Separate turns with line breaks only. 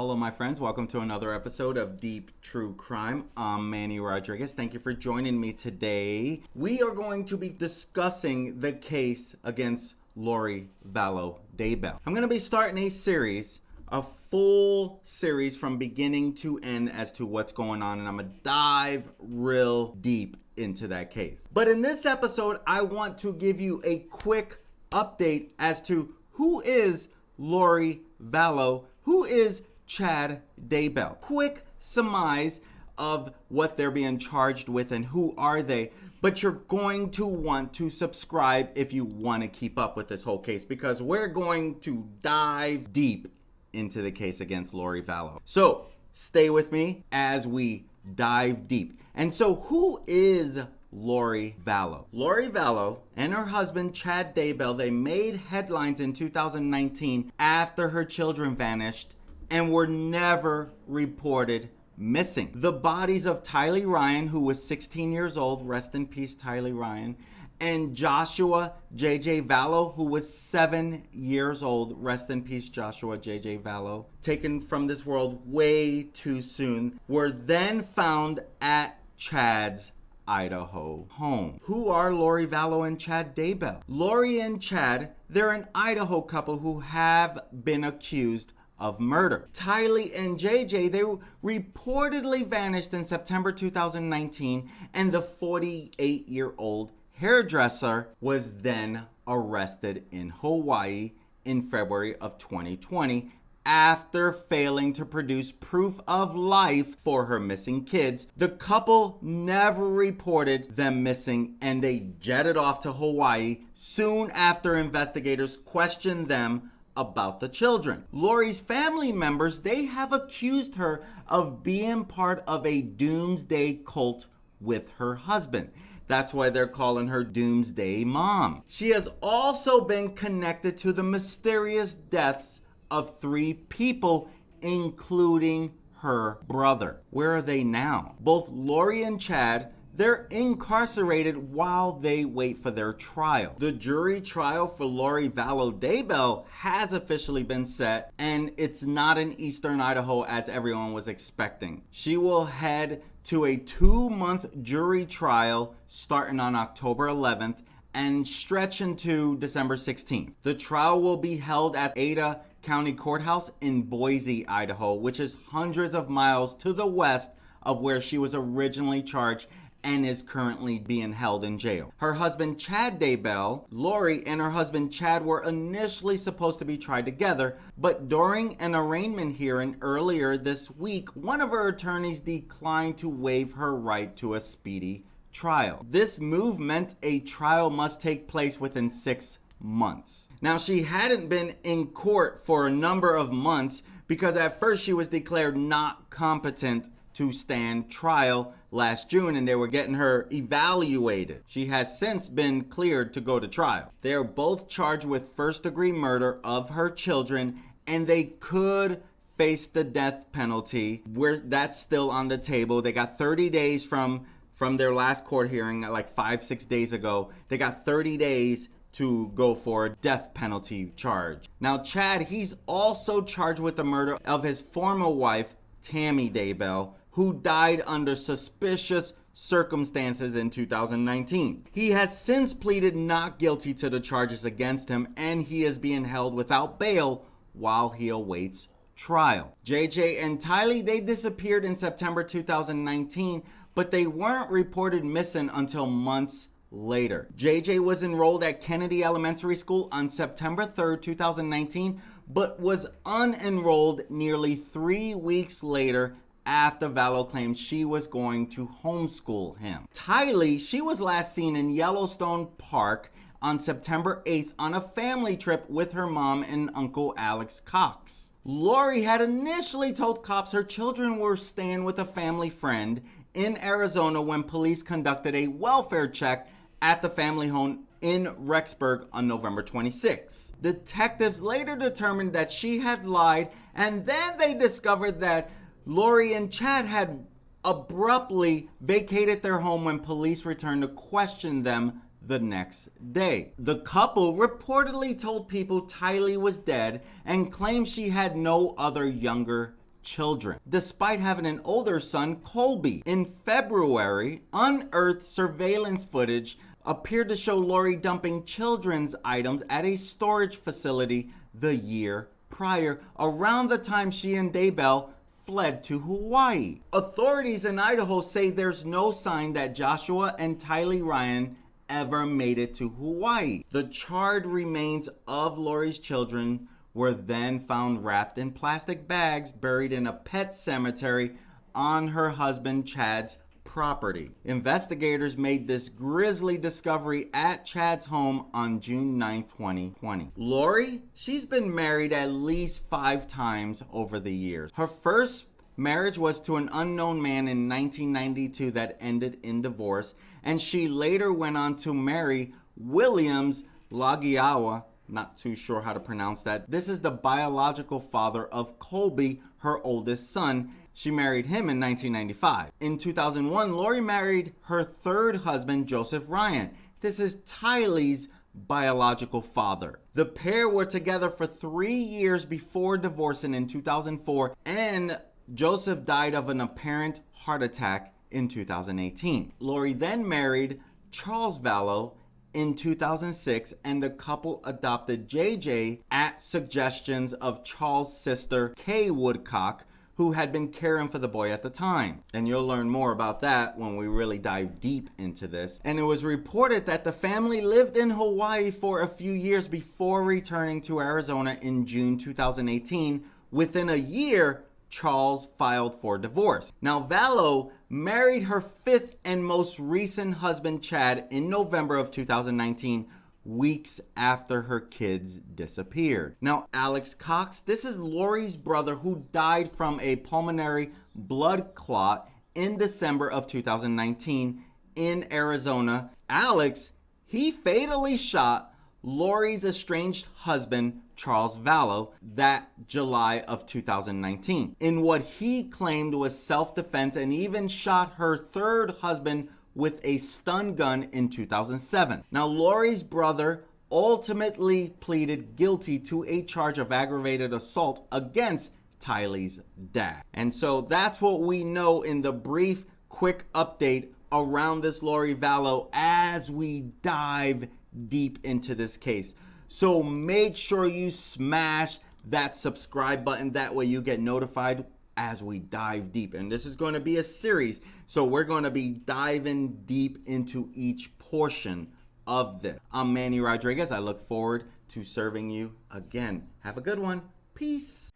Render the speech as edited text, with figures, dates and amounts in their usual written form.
Hello, my friends. Welcome to another episode of Deep True Crime. I'm Manny Rodriguez. Thank you for joining me today. We are going to be discussing the case against Lori Vallow Daybell. I'm going to be starting a full series from beginning to end as to what's going on, and I'm going to dive real deep into that case. But in this episode, I want to give you a quick update as to who is Lori Vallow, who is Chad Daybell. Quick surmise of what they're being charged with and who are they. But you're going to want to subscribe if you want to keep up with this whole case, because we're going to dive deep into the case against Lori Vallow. So stay with me as we dive deep. And so who is Lori Vallow? Lori Vallow and her husband Chad Daybell, they made headlines in 2019 after her children vanished and were never reported missing. The bodies of Tylee Ryan, who was 16 years old, rest in peace Tylee Ryan, and Joshua J.J. Vallow, who was 7 years old, rest in peace Joshua J.J. Vallow, taken from this world way too soon, were then found at Chad's Idaho home. Who are Lori Vallow and Chad Daybell? Lori and Chad, they're an Idaho couple who have been accused of murder. Tylee and JJ, they reportedly vanished in September 2019, and the 48-year-old hairdresser was then arrested in Hawaii in February of 2020 after failing to produce proof of life for her missing kids. The couple never reported them missing, and they jetted off to Hawaii soon after investigators questioned them about the children. Lori's family members, they have accused her of being part of a doomsday cult with her husband. That's why they're calling her Doomsday Mom. She has also been connected to the mysterious deaths of 3 people, including her brother. Where are they now? Both Lori and Chad, they're incarcerated while they wait for their trial. The jury trial for Lori Vallow Daybell has officially been set, and it's not in Eastern Idaho as everyone was expecting. She will head to a 2-month jury trial starting on October 11th and stretch into December 16th. The trial will be held at Ada County Courthouse in Boise, Idaho, which is hundreds of miles to the west of where she was originally charged and is currently being held in jail. Her husband Chad Daybell, Lori and her husband Chad were initially supposed to be tried together, but during an arraignment hearing earlier this week, one of her attorneys declined to waive her right to a speedy trial. This move meant a trial must take place within 6 months. Now, she hadn't been in court for a number of months because at first she was declared not competent to stand trial last June, and they were getting her evaluated. She has since been cleared to go to trial. They are both charged with first-degree murder of her children, and they could face the death penalty, where that's still on the table. They got 30 days from their last court hearing, like 5-6 days ago. They got 30 days to go for a death penalty charge. Now, Chad, he's also charged with the murder of his former wife, Tammy Daybell, who died under suspicious circumstances in 2019. He has since pleaded not guilty to the charges against him, and he is being held without bail while he awaits trial. JJ and Tylee, they disappeared in September 2019, but they weren't reported missing until months later. JJ was enrolled at Kennedy Elementary School on September 3rd, 2019, but was unenrolled nearly 3 weeks later after Vallow claimed she was going to homeschool him. Tylee, she was last seen in Yellowstone Park on September 8th on a family trip with her mom and Uncle Alex Cox. Lori had initially told cops her children were staying with a family friend in Arizona when police conducted a welfare check at the family home in Rexburg on November 26. Detectives later determined that she had lied, and then they discovered that Lori and Chad had abruptly vacated their home when police returned to question them the next day. The couple reportedly told people Tylee was dead and claimed she had no other younger children, despite having an older son, Colby. In February, unearthed surveillance footage appeared to show Lori dumping children's items at a storage facility the year prior, around the time she and Daybell fled to Hawaii. Authorities in Idaho say there's no sign that Joshua and Tylee Ryan ever made it to Hawaii. The charred remains of Lori's children were then found wrapped in plastic bags buried in a pet cemetery on her husband Chad's property. Investigators made this grisly discovery at Chad's home on June 9, 2020. Lori, she's been married at least 5 times over the years. Her first marriage was to an unknown man in 1992 that ended in divorce, and she later went on to marry Williams Lagiawa. Not too sure how to pronounce that. This is the biological father of Colby, her oldest son. She married him in 1995. In 2001, Lori married her third husband, Joseph Ryan. This is Tylee's biological father. The pair were together for 3 years before divorcing in 2004, and Joseph died of an apparent heart attack in 2018. Lori then married Charles Vallow in 2006, and the couple adopted JJ at suggestions of Charles' sister, Kay Woodcock, who had been caring for the boy at the time. And you'll learn more about that when we really dive deep into this. And it was reported that the family lived in Hawaii for a few years before returning to Arizona in June 2018. Within a year, Charles filed for divorce. Now, Vallow married her 5th and most recent husband, Chad, in November of 2019, weeks after her kids disappeared. Now, Alex Cox, this is Lori's brother who died from a pulmonary blood clot in December of 2019 in Arizona. Alex, he fatally shot Lori's estranged husband, Charles Vallow, that July of 2019 in what he claimed was self-defense, and even shot her third husband with a stun gun in 2007. Now, Lori's brother ultimately pleaded guilty to a charge of aggravated assault against Tylee's dad. And so that's what we know in the brief, quick update around this Lori Vallow as we dive deep into this case. So make sure you smash that subscribe button. That way you get notified as we dive deep. And this is going to be a series, so we're going to be diving deep into each portion of this. I'm Manny Rodriguez. I look forward to serving you again. Have a good one. Peace.